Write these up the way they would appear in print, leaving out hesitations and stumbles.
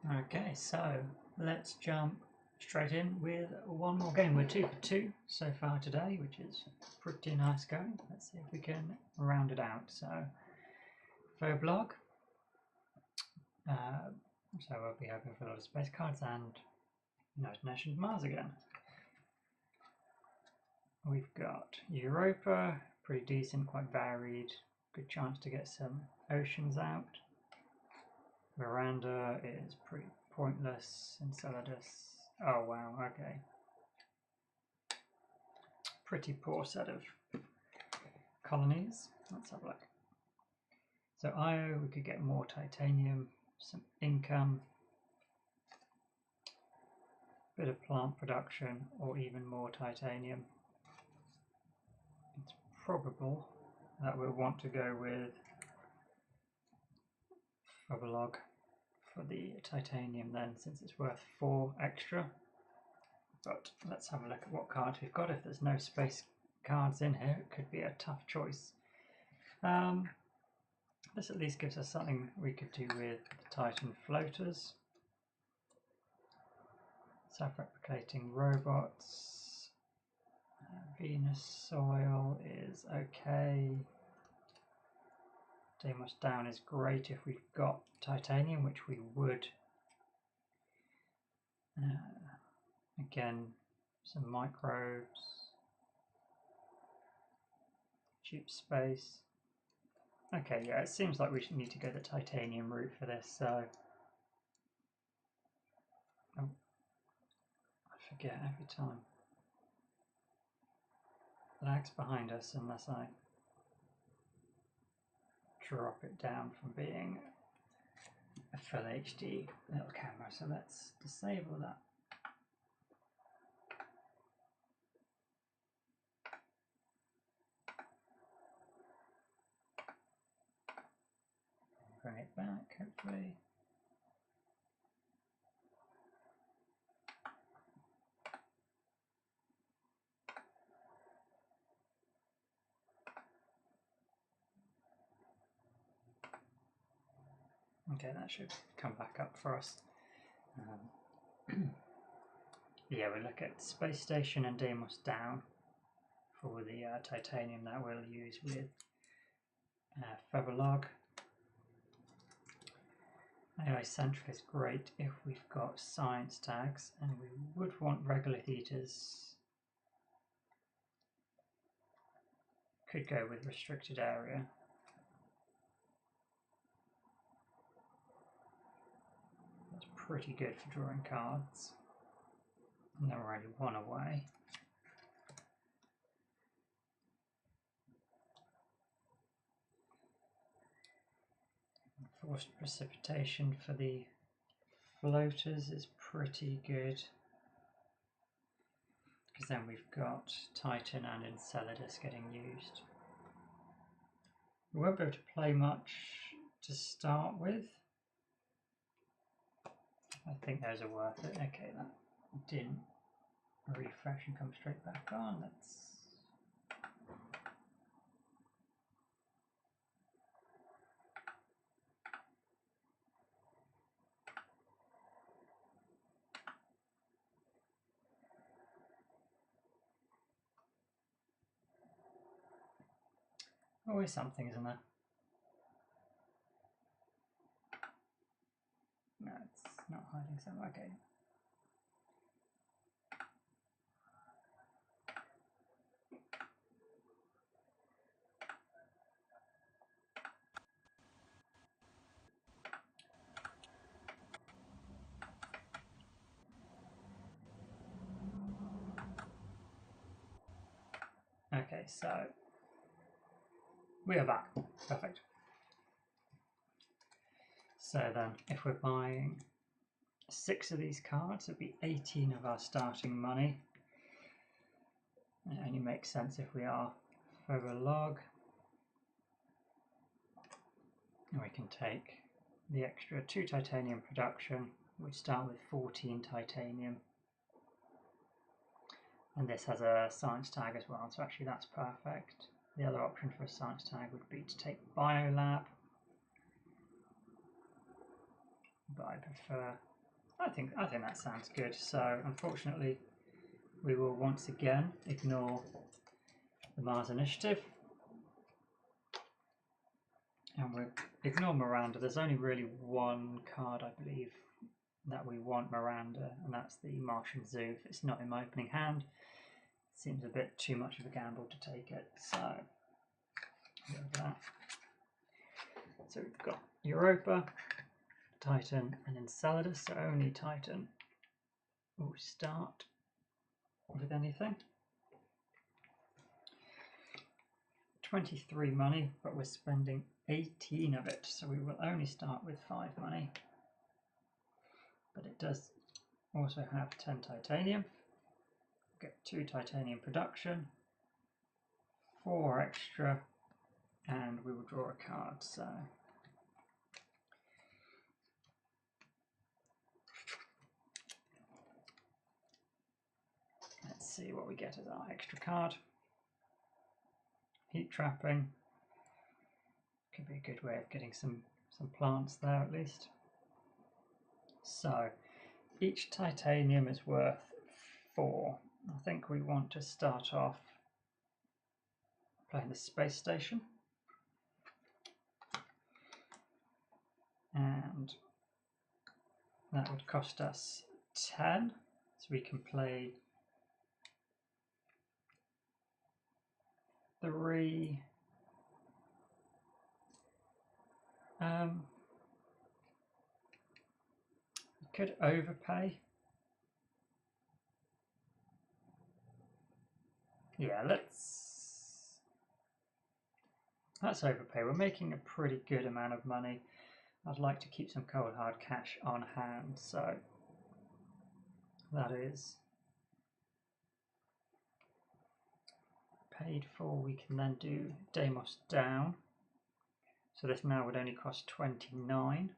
Okay, so let's jump straight in with one more game. We're 2 for 2 so far today, which is pretty nice going. Let's see if we can round it out. So, faux blog. So we'll be hoping for a lot of space cards and United Nations Mars again. We've got Europa, pretty decent, quite varied. Good chance to get some oceans out. Miranda is pretty pointless. Enceladus. Oh wow, okay. Pretty poor set of colonies. Let's have a look. So Io, we could get more titanium, some income, bit of plant production, or even more titanium. It's probable that we'll want to go with Fabalog for the titanium then, since it's worth 4 extra. But let's have a look at what cards we've got. If there's no space cards in here, it could be a tough choice. This at least gives us something we could do with the Titan floaters. Self-replicating robots. Venus soil is okay. Deimos down is great if we've got titanium, which we would. Again, some microbes. Cheap space. Okay, yeah, it seems like we should need to go the titanium route for this, so... Oh, I forget every time. Lag's behind us unless I drop it down from being a full HD little camera, so let's disable that. Bring it back, hopefully. Okay, that should come back up for us. Yeah, we look at Space Station and Deimos down for the titanium that we'll use with Fabalog. AI Central is great if we've got science tags, and we would want regular heaters. Could go with restricted area. That's pretty good for drawing cards. And they're already 1 away. Forced precipitation for the floaters is pretty good, because then we've got Titan and Enceladus getting used. We won't be able to play much to start with. I think those are worth it. Okay, that didn't refresh and come straight back on. Let's... Always something, isn't there? No, it's not hiding something. Okay. Okay, so we are back. Perfect. So then, if we're buying 6 of these cards, it'd be 18 of our starting money. It only makes sense if we are further log. And we can take the extra 2 titanium production. We start with 14 titanium. And this has a science tag as well, so actually that's perfect. The other option for a science tag would be to take Biolab, but I prefer I think that sounds good. So unfortunately, we will once again ignore the Mars initiative, and we'll ignore Miranda. There's only really one card, I believe, that we want Miranda, and that's the Martian Zoo. If it's not in my opening hand, it seems a bit too much of a gamble to take it. So that. So we've got Europa, Titan, and Enceladus. So only Titan will start with anything. 23 money, but we're spending 18 of it, so we will only start with 5 money. But it does also have 10 titanium. Get 2 titanium production, 4 extra, and we will draw a card. So let's see what we get as our extra card. Heat trapping could be a good way of getting some plants there at least. So each titanium is worth 4. I think we want to start off playing the space station, and that would cost us 10, so we can play 3. We could overpay. Yeah, let's overpay. We're making a pretty good amount of money. I'd like to keep some cold hard cash on hand, so that is paid for. We can then do Deimos down. So this now would only cost 29.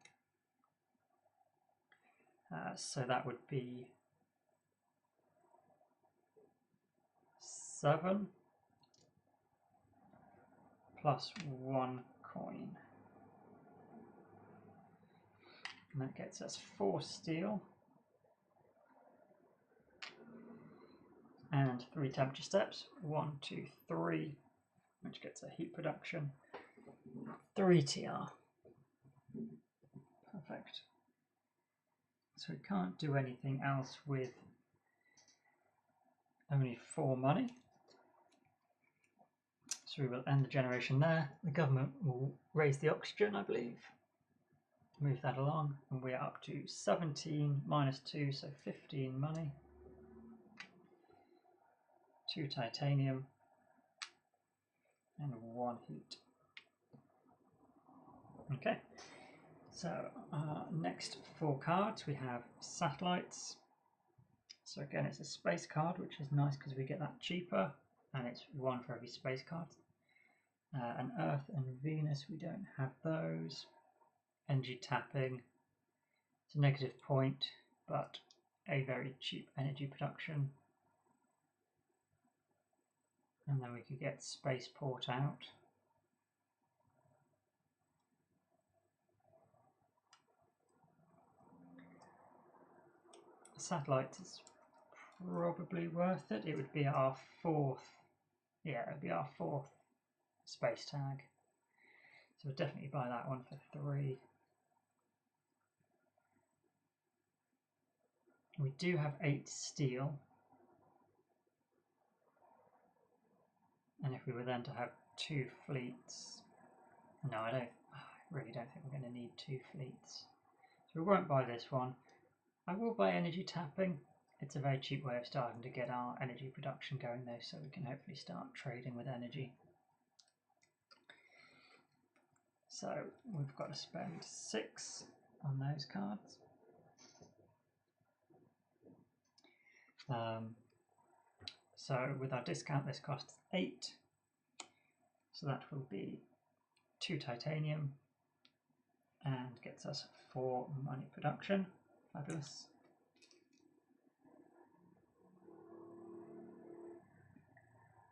So that would be 7 plus 1 coin. And that gets us 4 steel and 3 temperature steps. 1, 2, 3, which gets a heat production. 3 TR. Perfect. So we can't do anything else with only 4 money. So we will end the generation there. The government will raise the oxygen, I believe. Move that along, and we're up to 17 minus 2, so 15 money. 2 titanium and 1 heat. Okay, so next 4 cards we have satellites. So again, it's a space card, which is nice because we get that cheaper, and it's 1 for every space card. And Earth and Venus, we don't have those. Energy tapping, it's a negative point, but a very cheap energy production. And then we could get spaceport out. Satellite is probably worth it. It would be our 4th, yeah, it would be our 4th space tag. So we'll definitely buy that one for 3. We do have 8 steel. And if we were then to have 2 fleets, no, I really don't think we're going to need 2 fleets. So we won't buy this one. I will buy energy tapping. It's a very cheap way of starting to get our energy production going though, so we can hopefully start trading with energy. So we've got to spend 6 on those cards. So with our discount, this costs 8. So that will be 2 titanium and gets us 4 money production. Fabulous.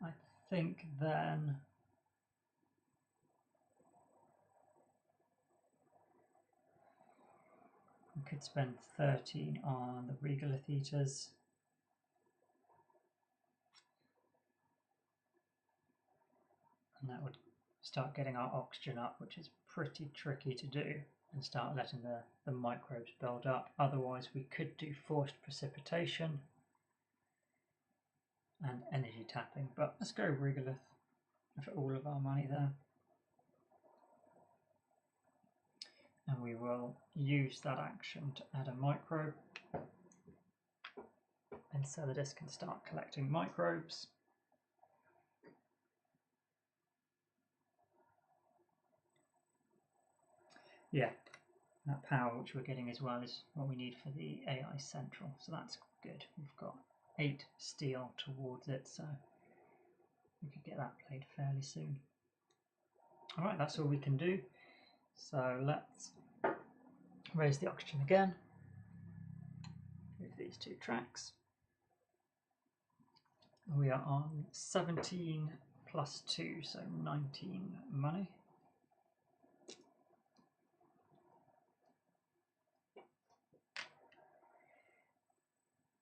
I think then could spend 13 on the regolith eaters. And that would start getting our oxygen up, which is pretty tricky to do, and start letting the microbes build up. Otherwise we could do forced precipitation and energy tapping, but let's go regolith for all of our money there. And we will use that action to add a microbe, and Enceladus can start collecting microbes. Yeah, that power which we're getting as well is what we need for the AI Central, so that's good. We've got 8 steel towards it, so we could get that played fairly soon. Alright, that's all we can do. So let's raise the oxygen again. Move these 2 tracks. We are on 17 plus 2, so 19 money.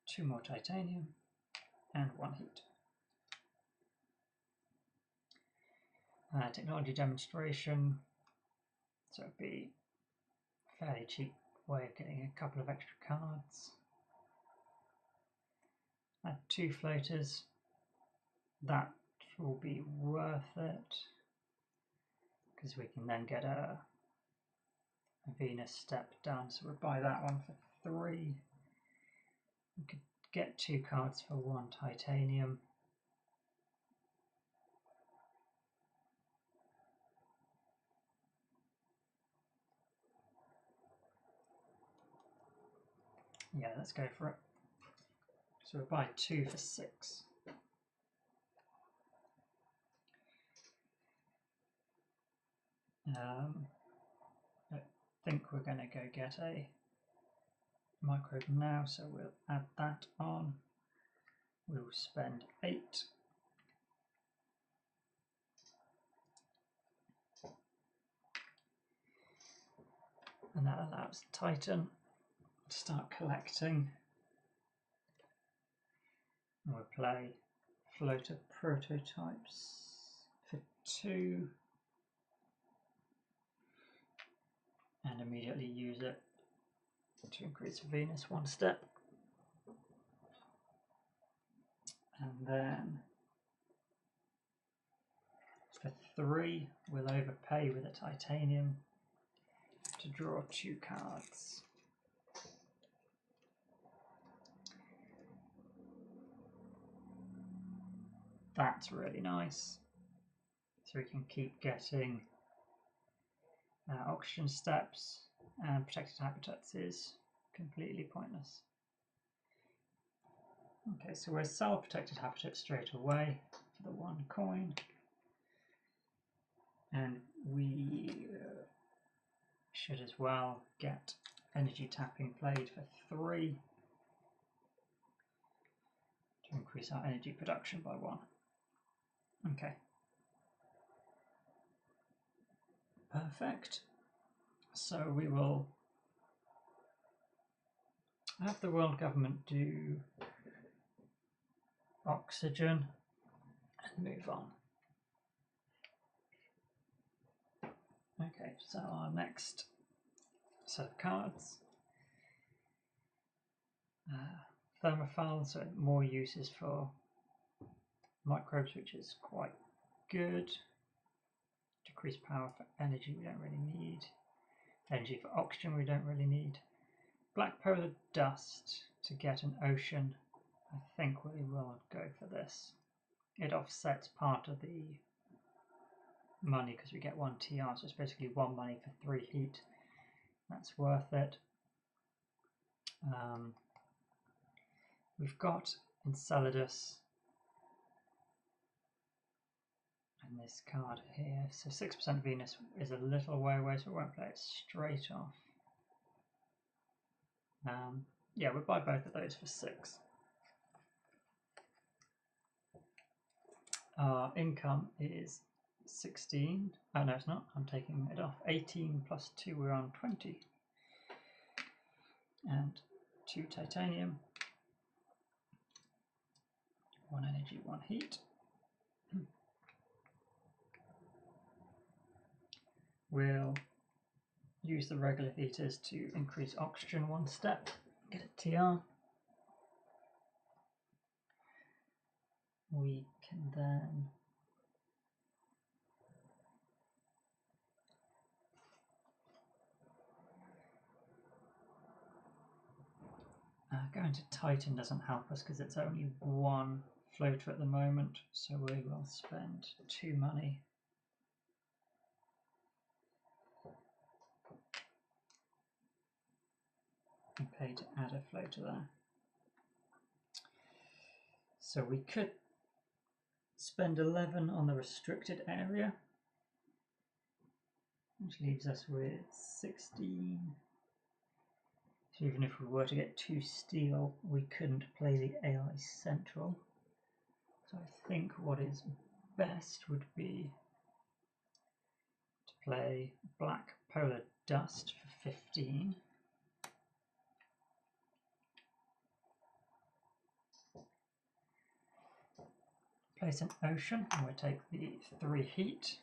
Two more titanium and 1 heat. Technology demonstration, so it'd be a fairly cheap way of getting a couple of extra cards. Add 2 floaters, that will be worth it because we can then get a Venus step done, so we'll buy that one for 3. We could get 2 cards for 1 titanium. Yeah, let's go for it. So we'll buy 2 for 6. I think we're going to go get a microbe now, so we'll add that on. We'll spend 8. And that allows Titan to start collecting. And we'll play floater prototypes for 2 and immediately use it to increase Venus 1 step. And then for 3 we'll overpay with a titanium to draw 2 cards. That's really nice. So we can keep getting oxygen steps, and protected habitats is completely pointless. Okay, so we'll sell protected habitat straight away for the 1 coin. And we should as well get energy tapping played for 3 to increase our energy production by 1. Okay. Perfect. So we will have the world government do oxygen and move on. Okay, so our next set of cards, thermophile, so more uses for microbes, which is quite good. Decreased power for energy we don't really need. Energy for oxygen we don't really need. Black polar dust to get an ocean. I think we will go for this. It offsets part of the money because we get 1 TR, so it's basically 1 money for 3 heat. That's worth it. We've got Enceladus and this card here, so 6% Venus is a little way away, so we won't play it straight off. Yeah, we'll buy both of those for 6. Our income is 16. Oh no, it's not. I'm taking it off. 18 plus 2, we're on 20. and 2 titanium, 1 energy, 1 heat. We'll use the regular heaters to increase oxygen 1 step, get a TR. We can then going to Titan doesn't help us because it's only 1 floater at the moment, so we will spend 2 money. And pay to add a floater there. So we could spend 11 on the restricted area, which leaves us with 16. So even if we were to get 2 steel, we couldn't play the AI Central. So I think what is best would be to play Black Polar Dust for 15. Place an Ocean, and we'll take the 3 heat.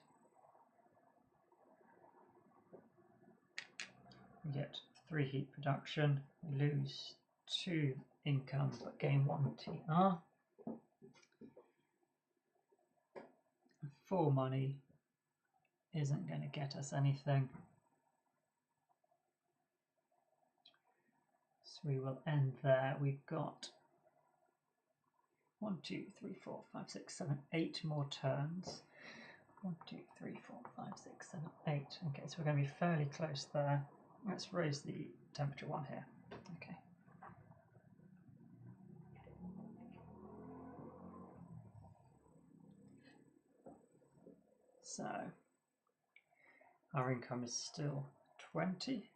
We get 3 heat production, we lose 2 income but gain 1 TR. 4 money isn't going to get us anything. So we will end there. We've got 1, 2, 3, 4, 5, 6, 7, 8 more turns. 1, 2, 3, 4, 5, 6, 7, 8. Okay, so we're going to be fairly close there. Let's raise the temperature 1 here. Okay. So our income is still 20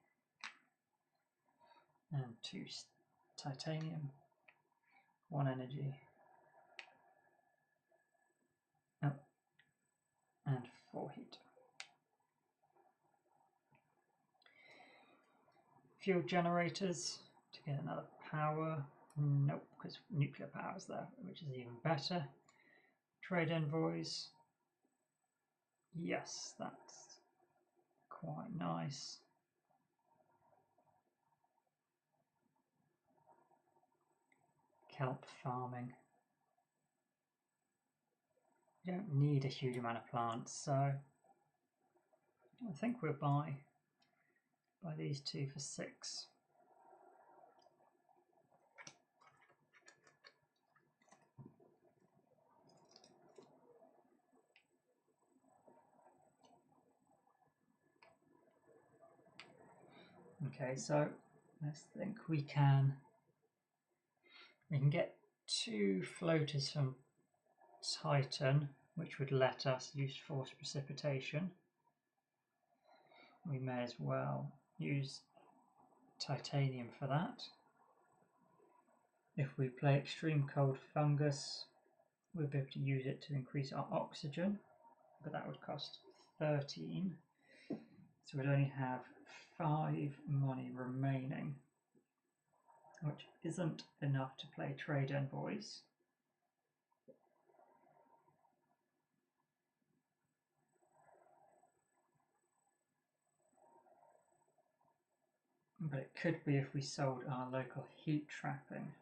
and 2 titanium, 1 energy, oh, and 4 heat. Fuel generators to get another power. Nope, because nuclear power is there, which is even better. Trade envoys. Yes, that's quite nice. Kelp farming. You don't need a huge amount of plants, so I think we'll buy these 2 for 6. Okay, so let's think we can get 2 floaters from Titan, which would let us use force precipitation. We may as well use titanium for that. If we play extreme cold fungus, we'll be able to use it to increase our oxygen, but that would cost 13. So we'd only have 5 money remaining, which isn't enough to play trade envoys. But it could be if we sold our local heat trapping.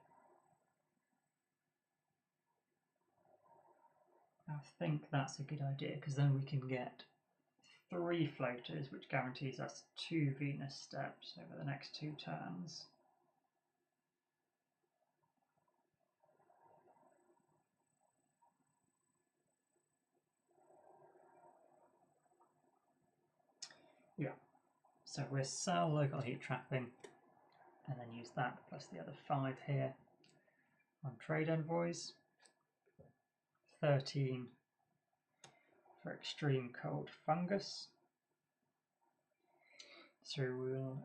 I think that's a good idea, because then we can get 3 floaters, which guarantees us 2 Venus steps over the next 2 turns. Yeah, so we'll sell local heat trapping and then use that plus the other 5 here on trade envoys. 13 for extreme cold fungus. So we'll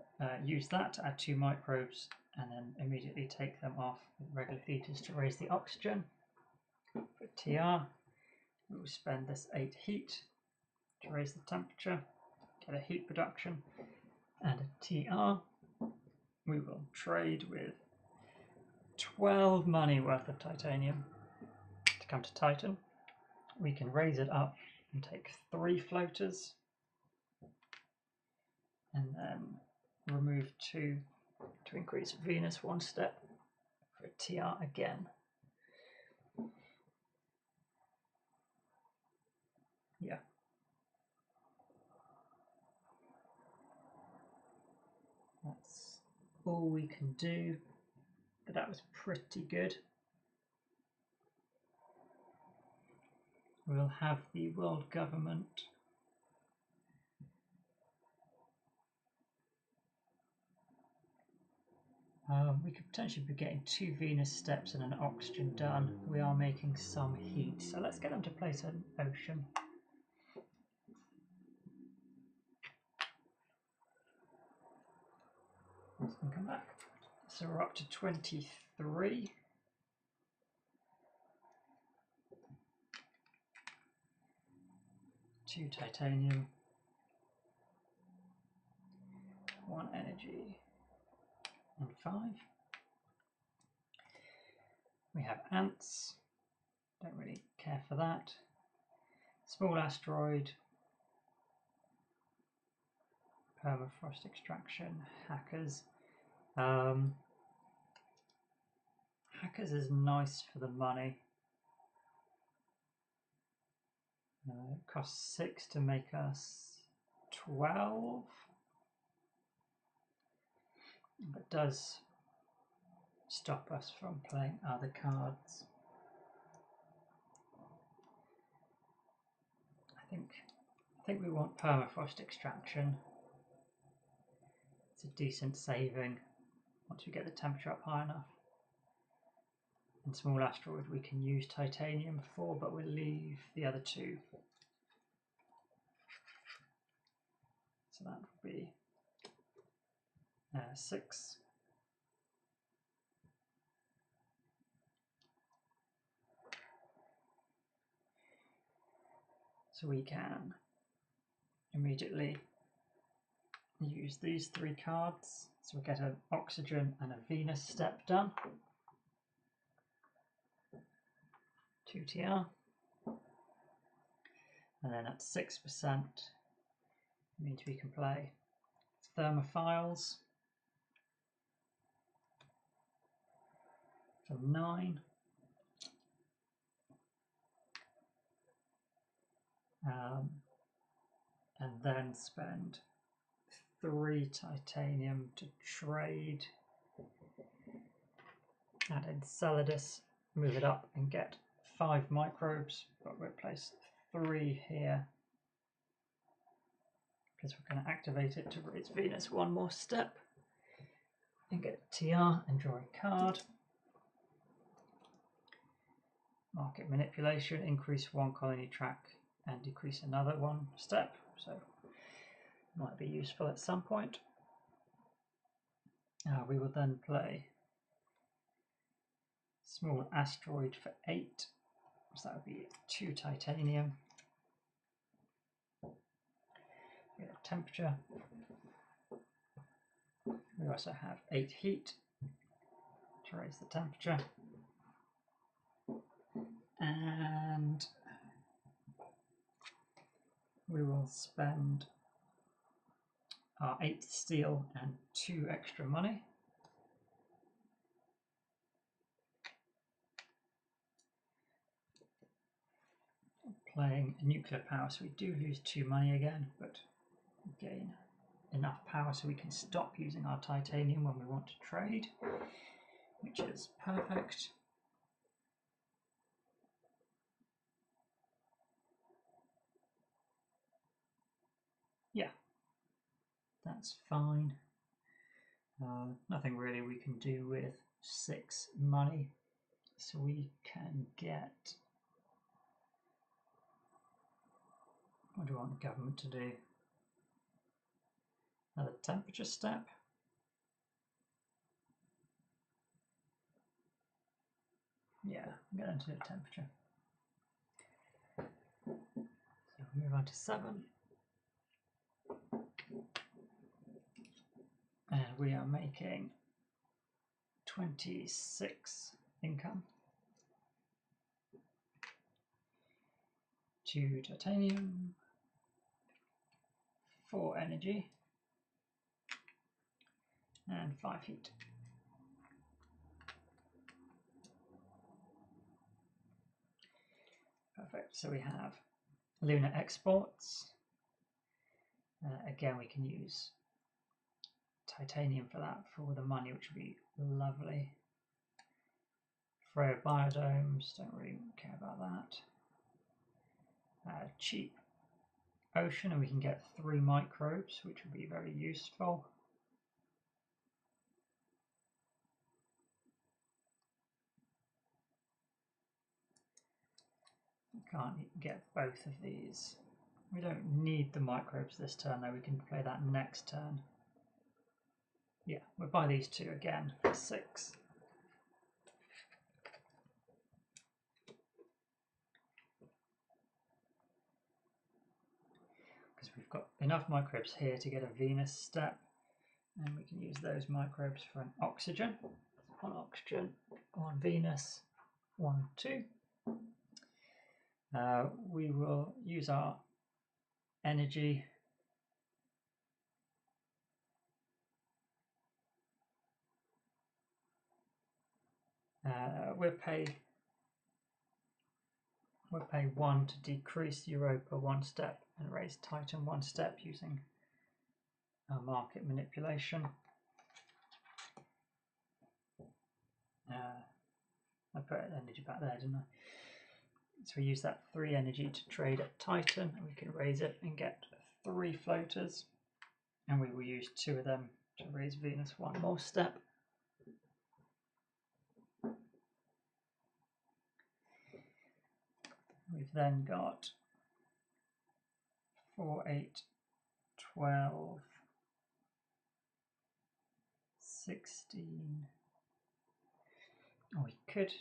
use that to add 2 microbes and then immediately take them off with regular heaters to raise the oxygen. For TR, we'll spend this 8 heat to raise the temperature, get a heat production and a TR. we will trade with 12 money worth of titanium to come to Titan. We can raise it up and take 3 floaters and then remove 2 to increase Venus 1 step for a TR again. Yeah. That's all we can do, but that was pretty good. We'll have the world government we could potentially be getting 2 Venus steps and an oxygen done. We are making some heat, so let's get them to place an ocean. Let's come back. So we're up to 23. Two titanium, 1 energy, and 5. We have ants, don't really care for that. Small asteroid, permafrost extraction, hackers. Hackers is nice for the money. It costs 6 to make us 12. But does stop us from playing other cards. I think we want permafrost extraction. It's a decent saving once we get the temperature up high enough. And small asteroid we can use titanium for, but we'll leave the other 2. So that would be 6. So we can immediately use these 3 cards. So we get an oxygen and a Venus step done. 2 TR. And then at 6%, means we can play thermophiles for 9. And then spend 3 titanium to trade. And Enceladus, move it up and get 5 microbes, but we'll place 3 here because we're going to activate it to raise Venus 1 more step and get a TR and draw a card. Market manipulation, increase 1 colony track and decrease another 1 step, so might be useful at some point. We will then play small asteroid for 8, so that would be 2 titanium. We have temperature. We also have 8 heat to raise the temperature. And we will spend our 8 steel and 2 extra money. Playing nuclear power, so we do lose 2 money again, but gain enough power so we can stop using our titanium when we want to trade, which is perfect. Yeah, that's fine. Nothing really we can do with 6 money, so we can get, what do I want the government to do? Another temperature step. Yeah, I'm going to do temperature. So move on to 7. And we are making 26 income. 2 titanium, 4 energy, and 5 heat. Perfect. So we have lunar exports. Again, we can use titanium for that, for the money, which would be lovely. Frail biodomes, don't really care about that. Cheap ocean, and we can get 3 microbes, which would be very useful. We can't get both of these. We don't need the microbes this turn, though. We can play that next turn. Yeah, we'll buy these 2 again for 6. Because we've got enough microbes here to get a Venus step, and we can use those microbes for an oxygen. 1 oxygen, 1 Venus, 1, 2. We will use our energy. We'll pay 1 to decrease Europa 1 step and raise Titan 1 step using our market manipulation. I put energy back there, didn't I? So we use that 3 energy to trade at Titan, and we can raise it and get 3 floaters, and we will use 2 of them to raise Venus 1 more step. We've then got 4, 8, 12, 16. Oh, we could.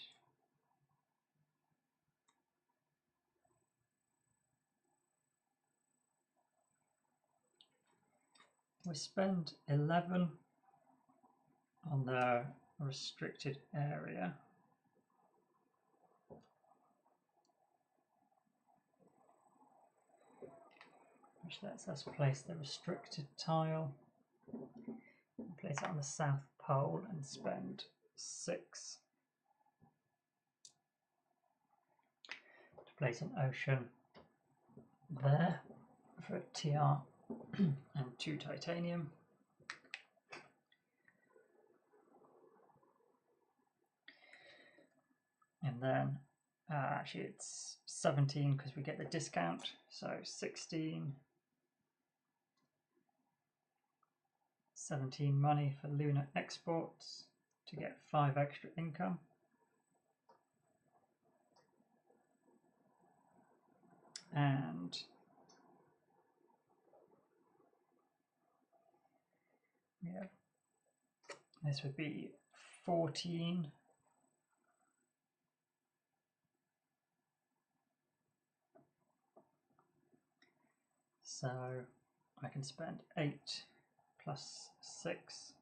We spend 11 on the restricted area. Which lets us place the restricted tile. Place it on the South Pole and spend 6 to place an ocean there for TR and 2 titanium. And then actually it's 17 because we get the discount, so 16, 17 money for lunar exports to get 5 extra income. And yeah, this would be 14. So I can spend 8 plus 6,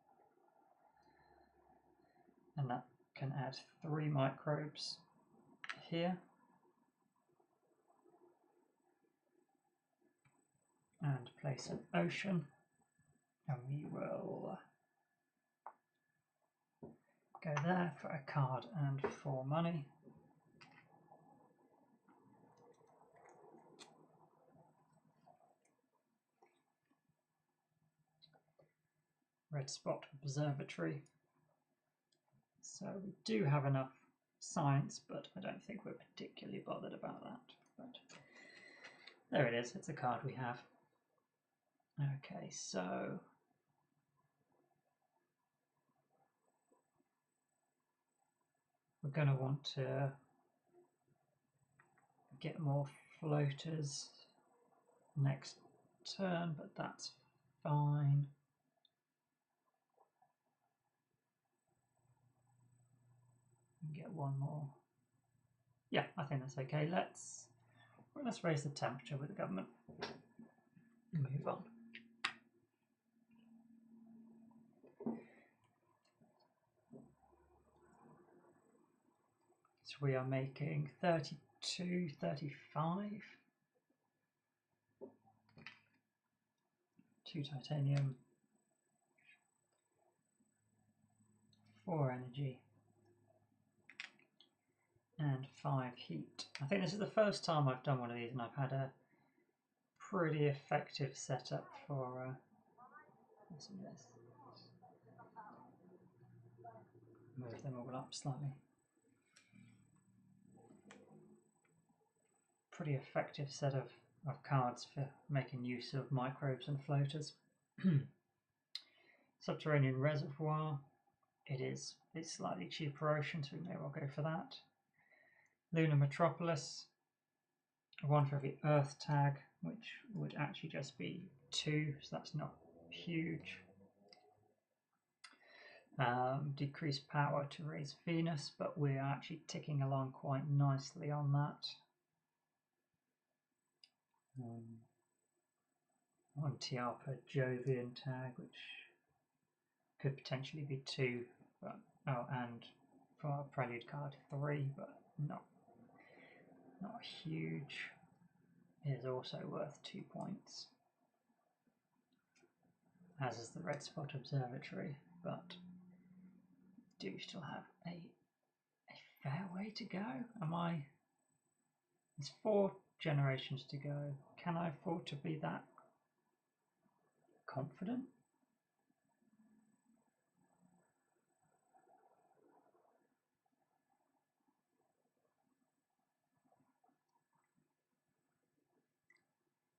and that can add 3 microbes here. And place an ocean, and we will go there for a card and 4 money. Red spot observatory. So we do have enough science, but I don't think we're particularly bothered about that. But there it is, it's a card we have. Okay, so we're going to want to get more floaters next turn, but that's fine. Get 1 more. Yeah, I think that's okay. Let's raise the temperature with the government and move on. we are making 32, 35. 2 titanium, 4 energy, and 5 heat. I think this is the first time I've done one of these and I've had a pretty effective setup for this. Move them all up slightly. Pretty effective set of cards for making use of microbes and floaters. Subterranean Reservoir. It's slightly cheaper ocean, so we may well go for that. Lunar Metropolis. 1 for every Earth tag, which would actually just be 2, so that's not huge. Decreased power to raise Venus, but we're actually ticking along quite nicely on that. 1 TR per Jovian tag, which could potentially be 2, but and for our Prelude card 3, but not huge. It is also worth 2 points, as is the Red Spot Observatory, but do still have a fair way to go. There's 4 generations to go. Can I afford to be that confident?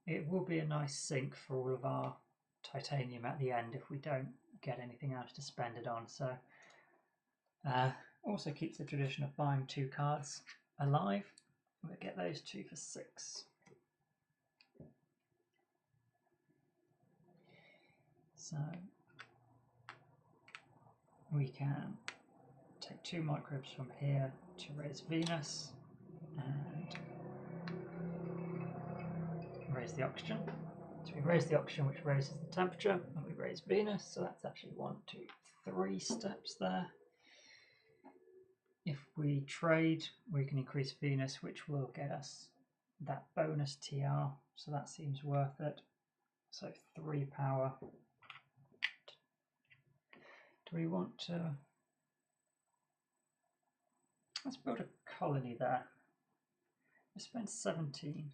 It will be a nice sink for all of our titanium at the end if we don't get anything else to spend it on. So also keeps the tradition of buying 2 cards alive. We'll get those 2 for 6. So we can take 2 microbes from here to raise Venus and raise the oxygen. So we raise the oxygen, which raises the temperature, and we raise Venus. So that's actually 1, 2, 3 steps there. If we trade, we can increase Venus, which will get us that bonus TR. So that seems worth it. So 3 power. Do we want to... Let's build a colony there. Let's spend 17.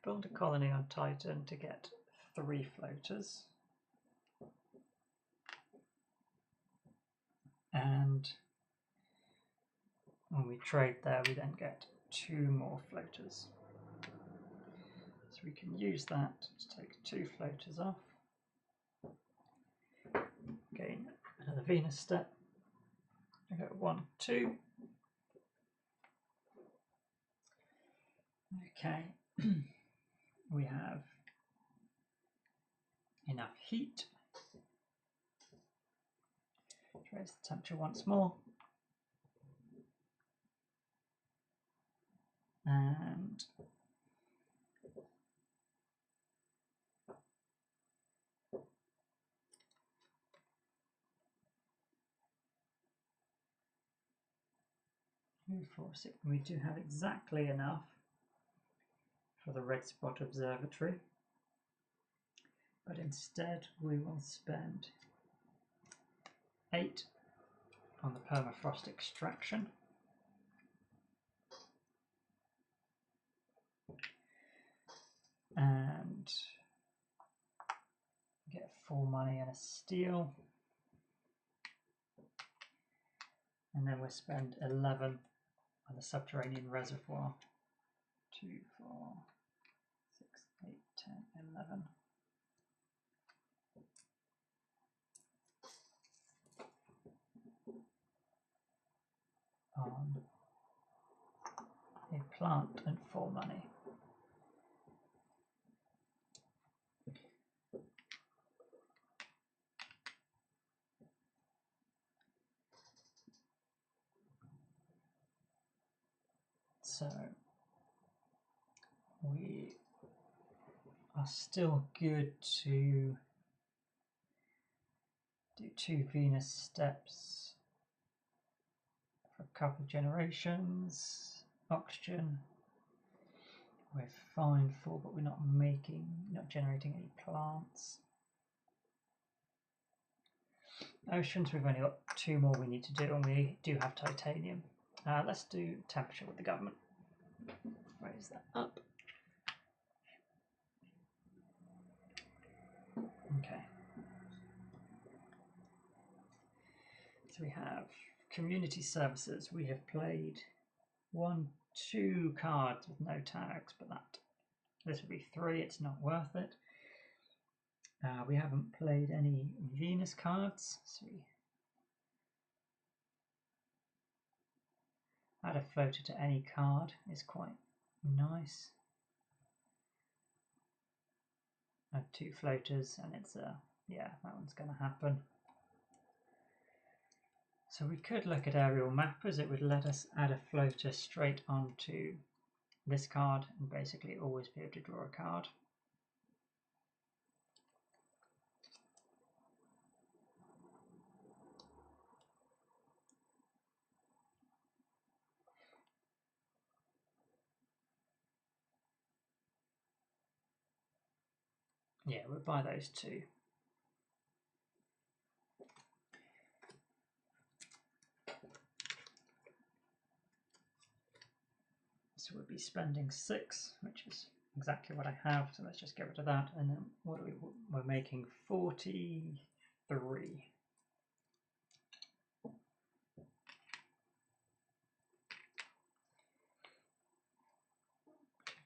Build a colony on Titan to get 3 floaters. And when we trade there, we then get 2 more floaters. So we can use that to take 2 floaters off. Gain another Venus step. I go 1, 2. Okay. We have enough heat. Raise the temperature once more. And we do have exactly enough for the Red Spot Observatory, but instead we will spend 8 on the permafrost extraction. And get 4 money and a steel. And then we'll spend 11 on the subterranean reservoir. 2, 4, 6, 8, 10, 11. On a plant and 4 money. So we are still good to do 2 Venus steps for a couple of generations. Oxygen we're fine for, but we're not generating any plants. Oceans, we've only got 2 more we need to do, and we do have titanium. Let's do temperature with the government. Raise that up. Okay. So we have community services. We have played 2 cards with no tags, but this would be 3. It's not worth it. We haven't played any Venus cards, so we add a floater to any card is quite nice. Add 2 floaters, and it's yeah, that one's going to happen. So we could look at aerial mappers. It would let us add a floater straight onto this card and basically always be able to draw a card. Yeah, we'll buy those 2. So we'll be spending 6, which is exactly what I have. So let's just get rid of that. And then what are we're making 43.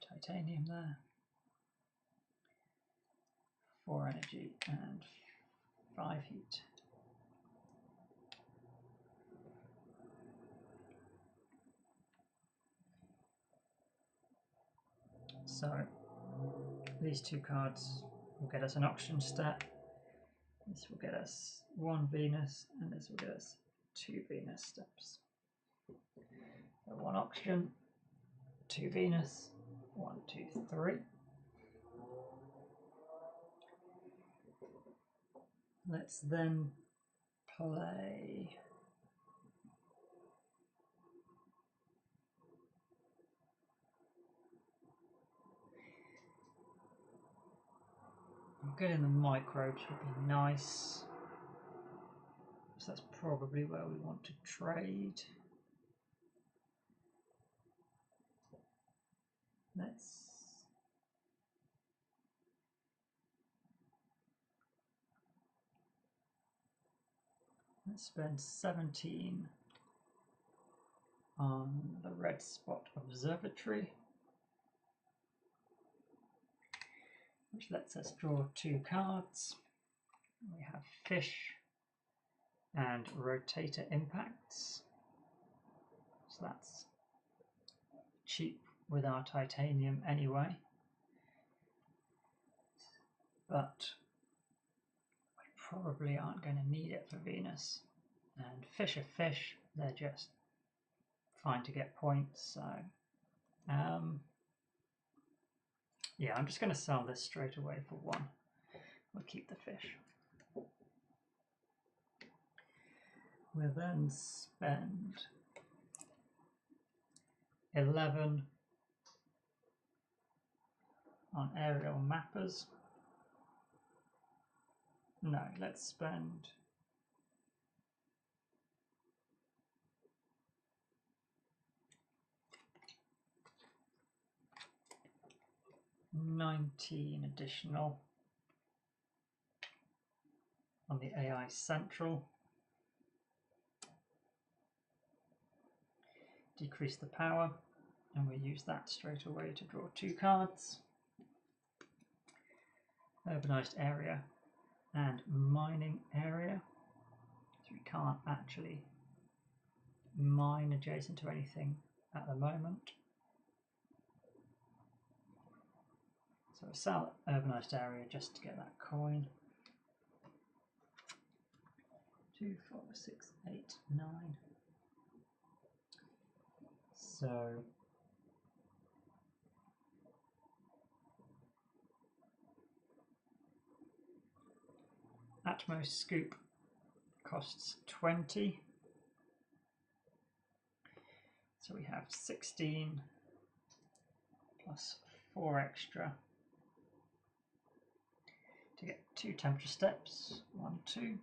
Titanium there. 4 energy and 5 heat. So these 2 cards will get us an oxygen step. This will get us 1 Venus, and this will get us 2 Venus steps. So 1 oxygen, 2 Venus, 1, 2, 3. Let's then play getting the microbes would be nice. So that's probably where we want to trade. Let's spend 17 on the red spot observatory, which lets us draw 2 cards. We have fish and rotator impacts, so that's cheap with our titanium anyway, but we probably aren't going to need it for Venus. And fish are fish, they're just fine to get points, so yeah, I'm just going to sell this straight away for 1. We'll keep the fish. We'll then spend 11 on aerial mappers. No, let's spend 19 additional on the AI Central. Decrease the power, and we use that straight away to draw 2 cards. Urbanized area and mining area. So we can't actually mine adjacent to anything at the moment. So we'll sell urbanized area just to get that coin. 2, 4, 6, 8, 9. So Atmos Scoop costs 20. So we have 16 plus 4 extra to get 2 temperature steps, 1, 2,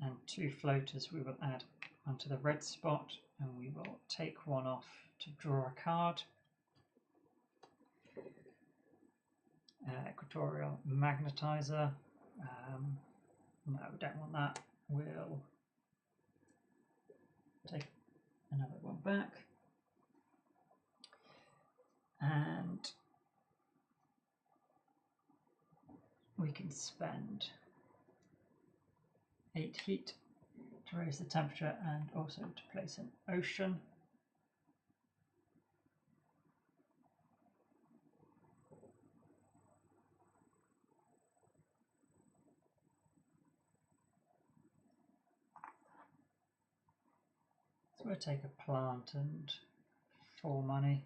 and 2 floaters we will add onto the red spot, and we will take one off to draw a card. Equatorial Magnetizer. No, we don't want that. We'll take another one back. And we can spend 8 heat to raise the temperature and also to place an ocean. So we'll take a plant and 4 money.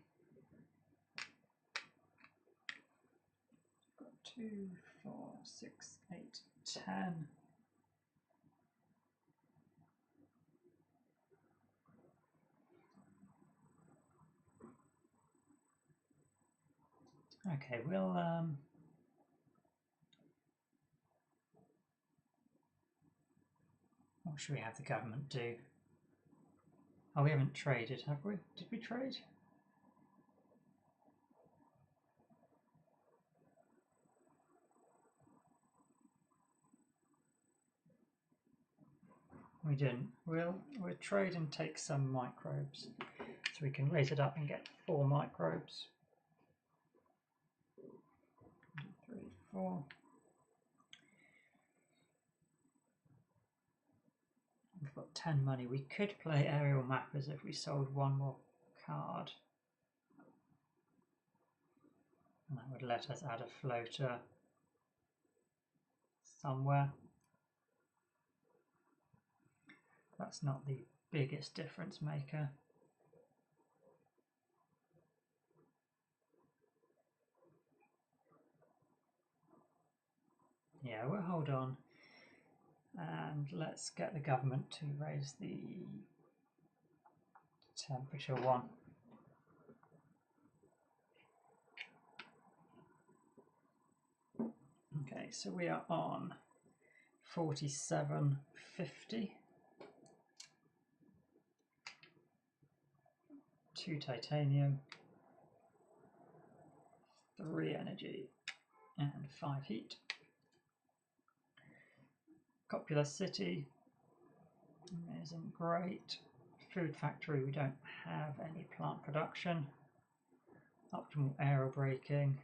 2, 4, 6, 8, 10. Okay, we'll what should we have the government do? Oh, we haven't traded, have we? Did we trade? We didn't. We'll trade and take some microbes, so we can raise it up and get 4 microbes. 3, 4. We've got 10 money. We could play aerial mappers if we sold 1 more card, and that would let us add a floater somewhere. That's not the biggest difference maker. Yeah, we'll hold on and let's get the government to raise the temperature 1. Okay, so we are on 47.50. 2 titanium, 3 energy, and 5 heat. Copula City, amazing, great. Food factory, we don't have any plant production. Optimal aerobraking.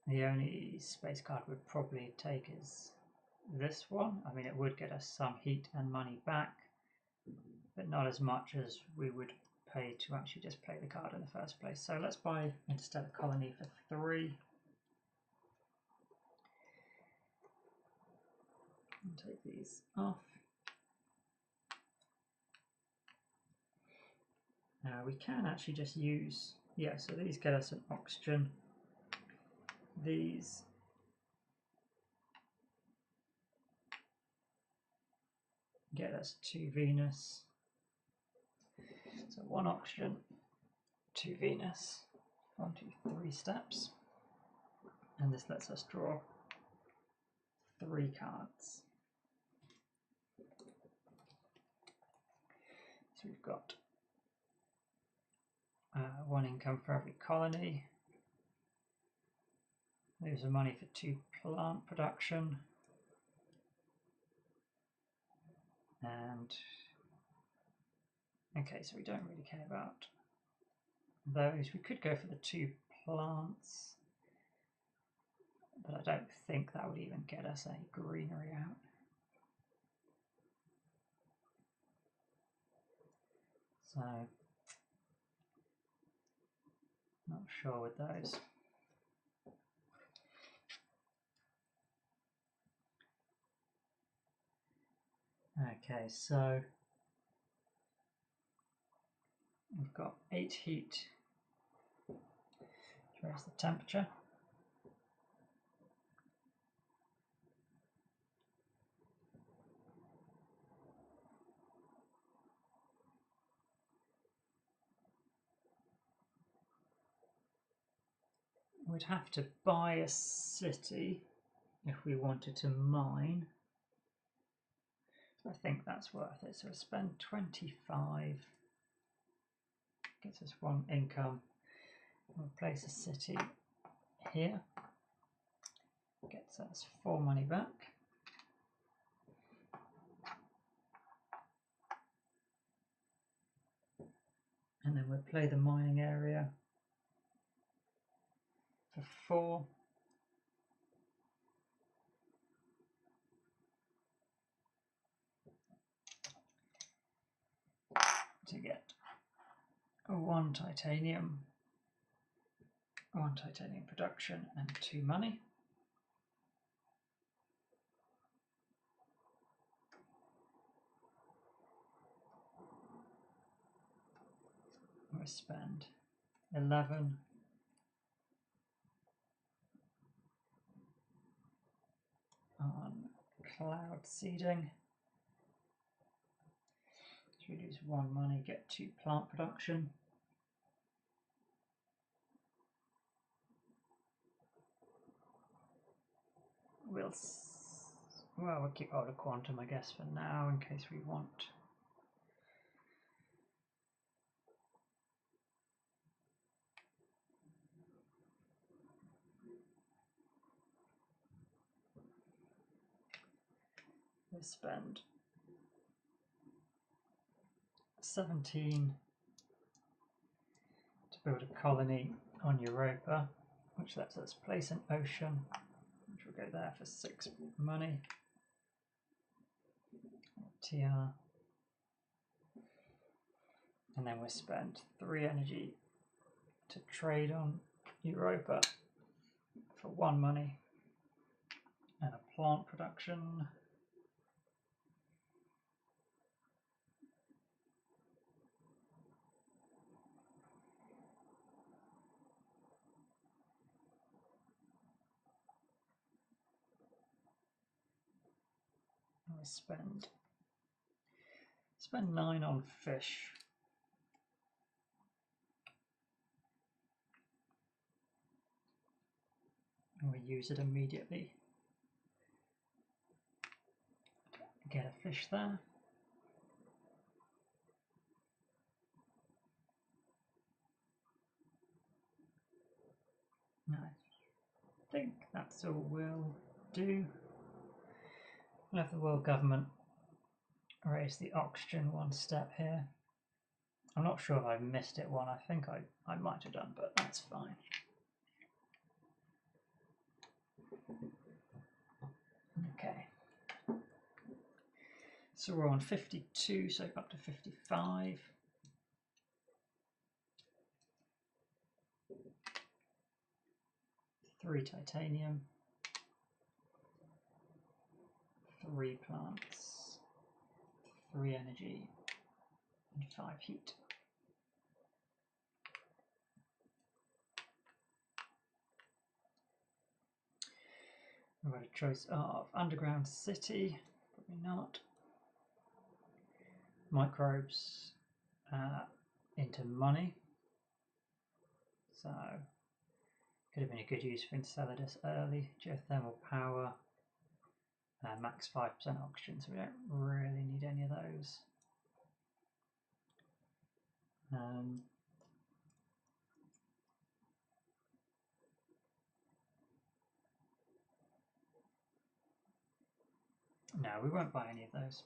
The only space card we'd probably take is this one. I mean, it would get us some heat and money back, but not as much as we would pay to actually just play the card in the first place. So let's buy Interstellar Colony for 3. And take these off. Now we can actually just use, yeah, so these get us an oxygen. These get us 2 Venus. So 1 oxygen, 2 Venus, 1, 2, 3 steps. And this lets us draw 3 cards. So we've got 1 income for every colony. There's the money for 2 plant production. And okay, so we don't really care about those. We could go for the 2 plants, but I don't think that would even get us any greenery out. So, not sure with those. Okay, so we've got 8 heat to raise the temperature. We'd have to buy a city if we wanted to mine. I think that's worth it. So we'll spend 25, gets us 1 income. We'll place a city here, gets us 4 money back. And then we'll play the mining area for 4. To get 1 titanium production and 2 money. We'll spend 11 on cloud seeding. So we lose 1 money, get 2 plant production. We'll keep hold of quantum, I guess, for now, in case we want. We'll spend 17 to build a colony on Europa, which lets us place an ocean, which will go there for 6 money. TR. And then we'll spend 3 energy to trade on Europa for 1 money and a plant production. And we'll spend 9 on fish. And we use it immediately. Get a fish there. I think that's all we'll do. We'll have the world government raise the oxygen 1 step here. I'm not sure if I missed it one. I think I might have done, but that's fine. Okay. So we're on 52, so up to 55. Three titanium, 3 plants, 3 energy, and 5 heat. We've got a choice of underground city, probably not. Microbes into money. So could have been a good use for Enceladus early. Geothermal power, max 5% oxygen, so we don't really need any of those. No, we won't buy any of those.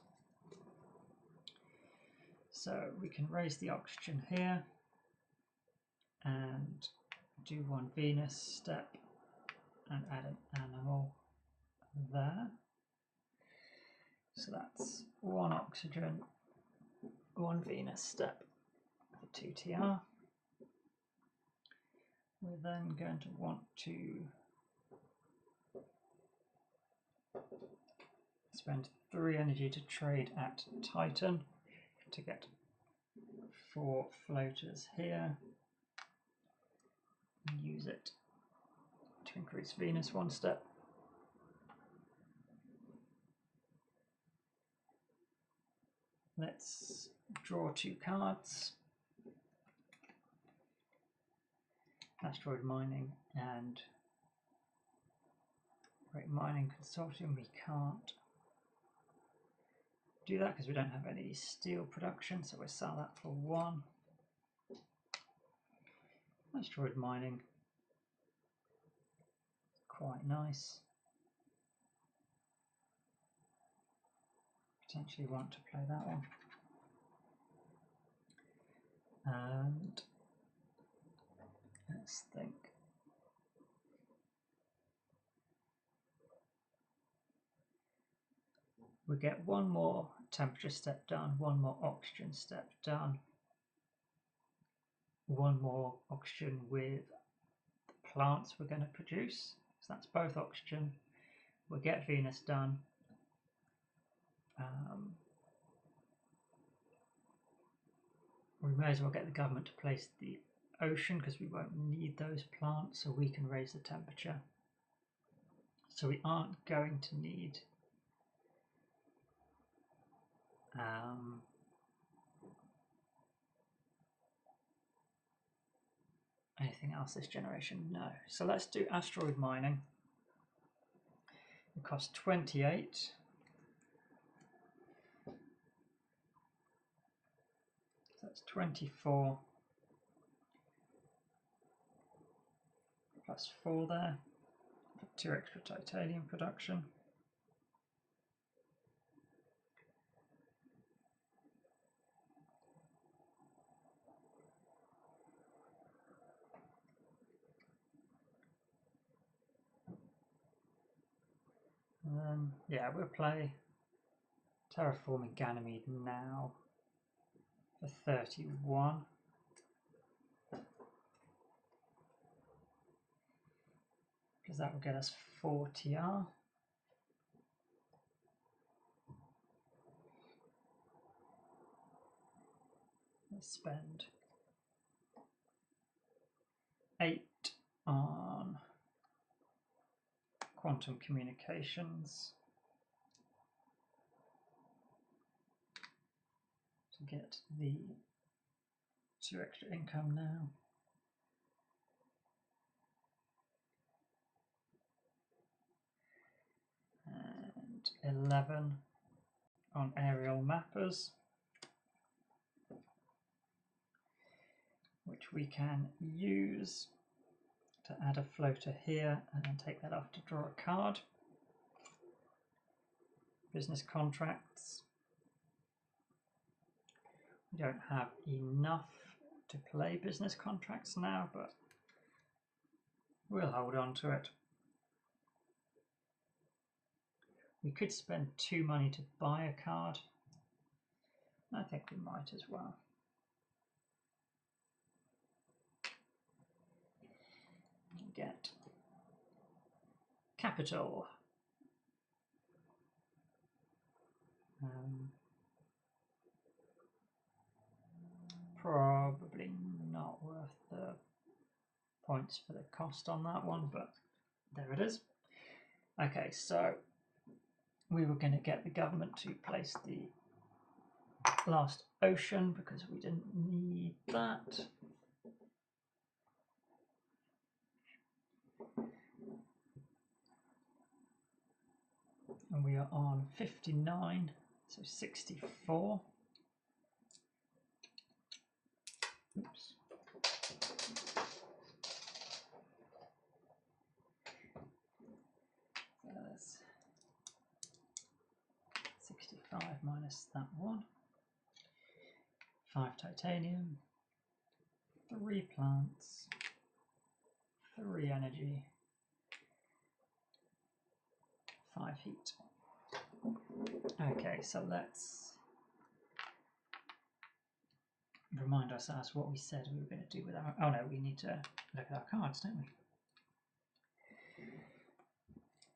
So we can raise the oxygen here and do 1 Venus step and add an animal there. So that's 1 oxygen, 1 Venus step for 2 TR. We're then going to want to spend 3 energy to trade at Titan to get 4 floaters here. And use it to increase Venus 1 step. Let's draw 2 cards. asteroid mining and Great Mining Consortium. We can't do that because we don't have any steel production, so we'll sell that for 1. Asteroid mining, quite nice. Potentially want to play that one. And let's think. We get 1 more temperature step done, 1 more oxygen step done, 1 more oxygen with the plants we're going to produce. So that's both oxygen. We'll get Venus done. We may as well get the government to place the ocean because we won't need those plants, so we can raise the temperature. So we aren't going to need anything else this generation? No. So let's do asteroid mining. It costs 28. So that's 24 plus 4 there. For 2 extra titanium production. And then, yeah, we'll play Terraforming Ganymede now for 31. Because that will get us 4 TR. Let's spend 8 on quantum communications to get the 2 extra income now. And 11 on aerial mappers, which we can use to add a floater here and then take that off to draw a card. Business contracts. We don't have enough to play business contracts now, but we'll hold on to it. We could spend 2 money to buy a card. I think we might as well. Get capital. Probably not worth the points for the cost on that one, but there it is. Okay, so we were going to get the government to place the last ocean because we didn't need that. And we are on 59, so 64. Oops. That's 65 minus that one. 5 titanium, 3 plants, 3 energy, 5 heat. Okay, so let's remind ourselves what we said we were going to do with our... Oh no, we need to look at our cards, don't we?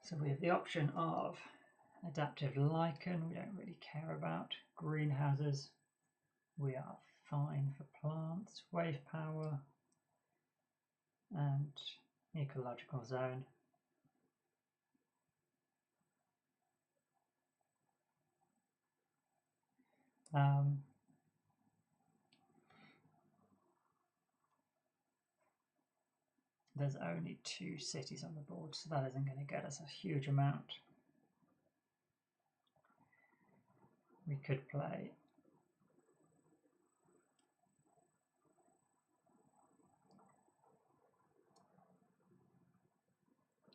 So we have the option of adaptive lichen, we don't really care about. Greenhouses, we are fine for plants. Wave power and ecological zone. there's only 2 cities on the board, so that isn't going to get us a huge amount. We could play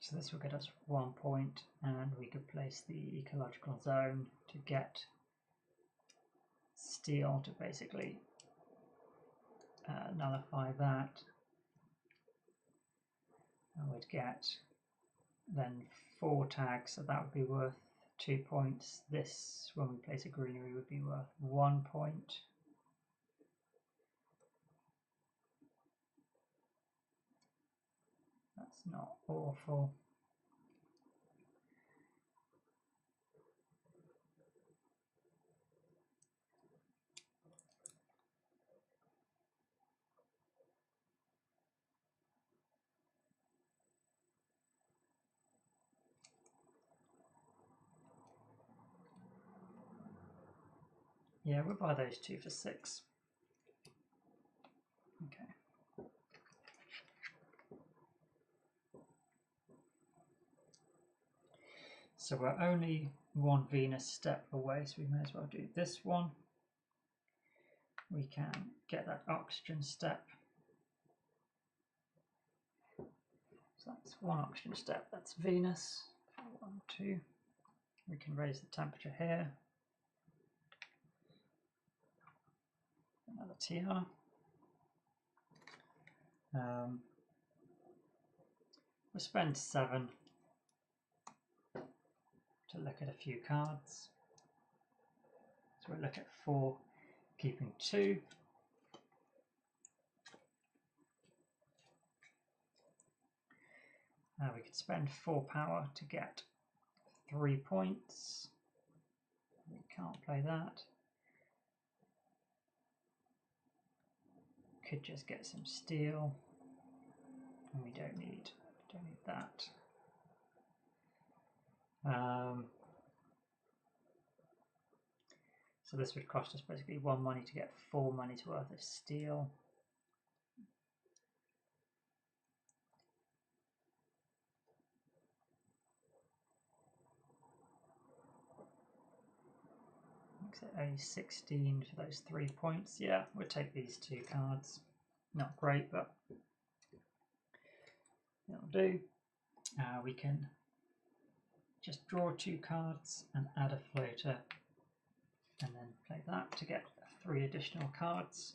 so this will get us 1 point, and we could place the ecological zone to get steel to basically nullify that. And we'd get then 4 tags, so that would be worth 2 points. This, when we place a greenery, would be worth 1 point. That's not awful. Yeah, we'll buy those 2 for 6. Okay. So we're only 1 Venus step away, so we may as well do this one. We can get that oxygen step. So that's 1 oxygen step, that's Venus. 1, 2. We can raise the temperature here. Another TR. We'll spend 7 to look at a few cards. So we'll look at 4, keeping 2. We could spend 4 power to get 3 points. We can't play that. Could just get some steel, and we don't need that. So this would cost us basically 1 money to get 4 money's worth of steel. Makes it only 16 for those 3 points. Yeah, we'll take these 2 cards. Not great, but it'll do. We can just draw 2 cards and add a floater, and then play that to get 3 additional cards.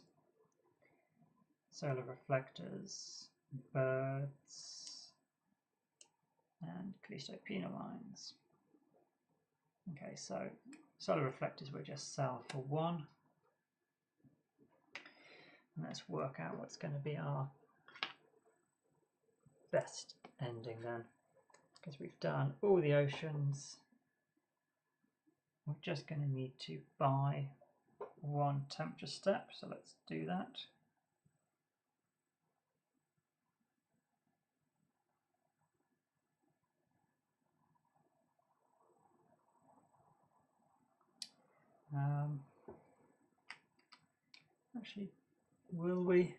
Solar reflectors, birds, and Callisto Mines. Okay, so solar reflectors we'll just sell for 1. And let's work out what's going to be our best ending then. Because we've done all the oceans, we're just going to need to buy 1 temperature step, so let's do that. Actually, will we?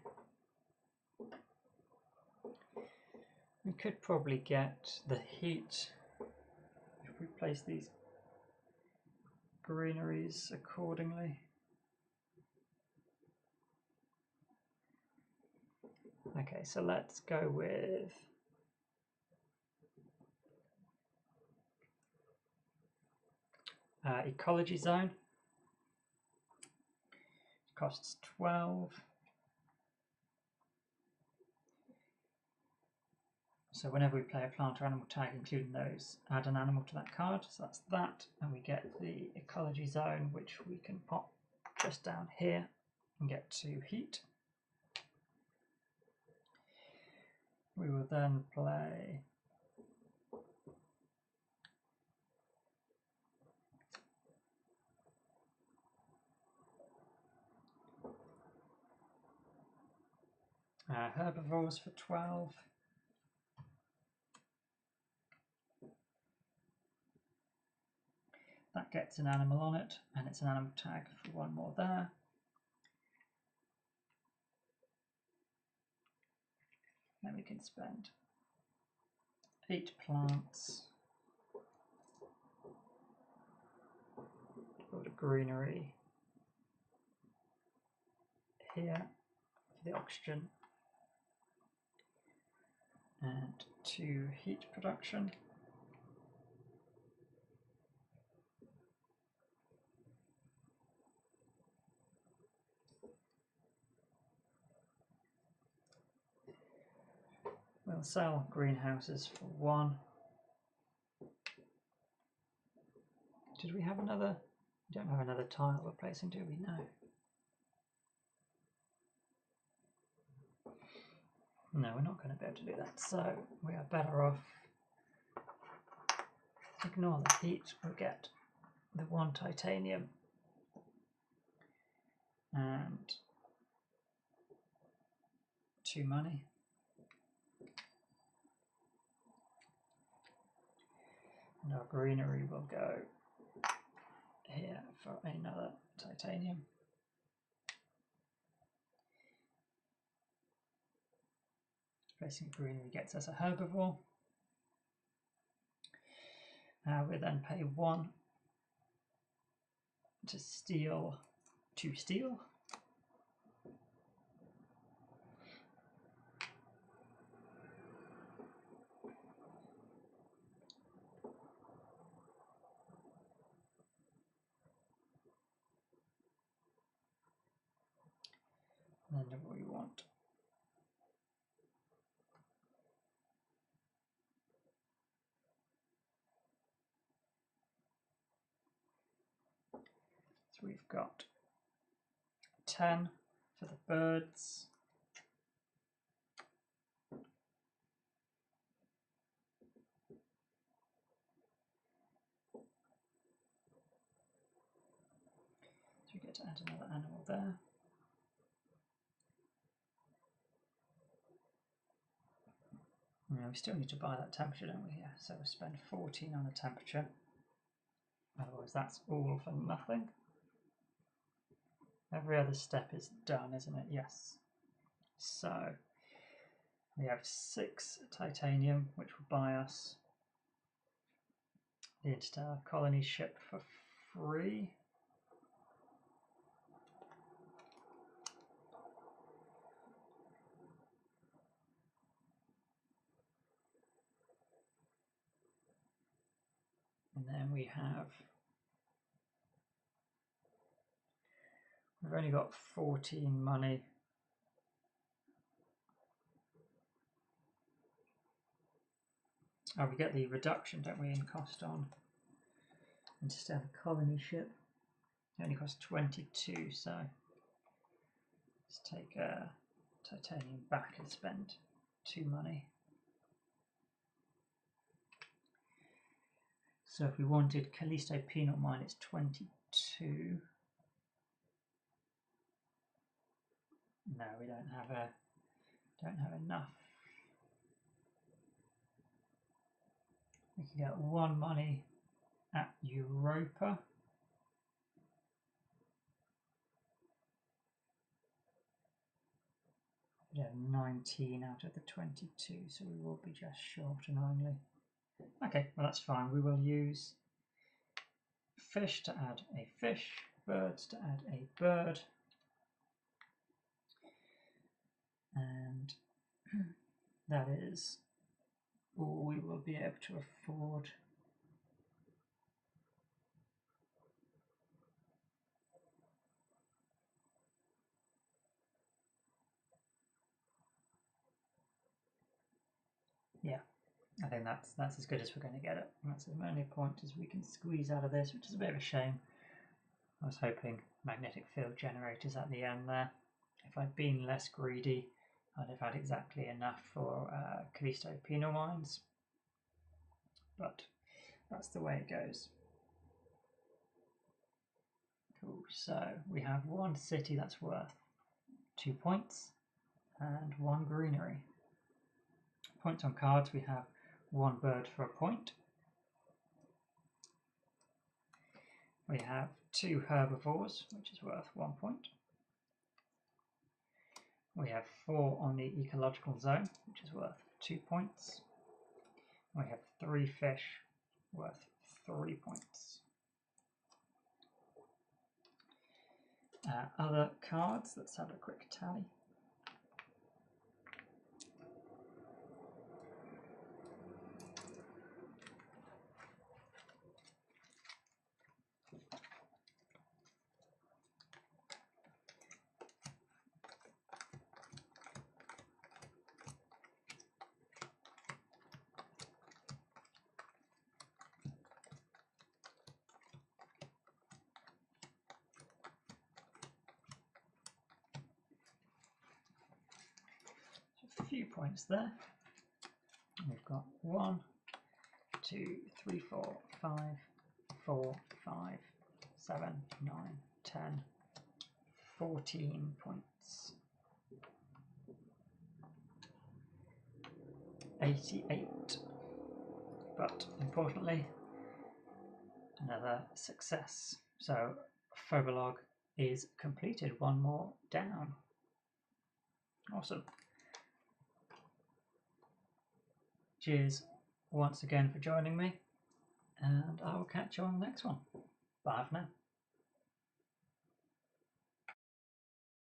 We could probably get the heat if we place these greeneries accordingly. Okay, so let's go with ecology zone. Costs 12. So whenever we play a plant or animal tag, including those, add an animal to that card. So that's that, and we get the ecology zone, which we can pop just down here and get to heat. We will then play herbivores for 12. That gets an animal on it, and it's an animal tag for 1 more there. Then we can spend 8 plants. Build a greenery here for the oxygen and 2 heat production. We'll sell greenhouses for 1. Did we have another? We don't have another tile we're placing, do we? No. No, we're not going to be able to do that. So we are better off. Ignore the heat. We'll get the 1 titanium and 2 money. And our greenery will go here for another titanium. Placing greenery gets us a herbivore. We then pay 1 to steal 2 steel. And then we want so we've got 10 for the birds. So we get to add another animal there. Yeah, we still need to buy that temperature, don't we? Yeah, so we'll spend 14 on the temperature. Otherwise, that's all for nothing. Every other step is done, isn't it? Yes. So we have 6 titanium, which will buy us the Interstellar Colony ship for free. And then we've only got 14 money. Oh, we get the reduction, don't we, in cost on Interstellar Colony ship. It only costs 22, so let's take titanium back and spend 2 money. So if we wanted Callisto Penal Mine, it's 22. No, we don't have enough. We can get 1 money at Europa. We have 19 out of the 22, so we will be just short annoyingly. Okay, well that's fine. We will use fish to add a fish, birds to add a bird, and that is all we will be able to afford. Yeah, I think that's as good as we're going to get it. And that's as many points as we can squeeze out of this, which is a bit of a shame. I was hoping magnetic field generators at the end there. If I'd been less greedy, I'd have had exactly enough for Callisto Penal Mines. But that's the way it goes. Cool, so we have 1 city that's worth 2 points and 1 greenery. Points on cards, we have 1 bird for a point. We have 2 herbivores, which is worth 1 point. We have 4 on the ecological zone, which is worth 2 points. We have 3 fish worth 3 points. Other cards, let's have a quick tally. A few points there. We've got 1, 2, 3, 4, 5, 4, 5, 7, 9, 10, 14 points. 88. But importantly, another success. So Phobologue is completed. 1 more down. Awesome. Cheers once again for joining me, and I will catch you on the next one. Bye for now.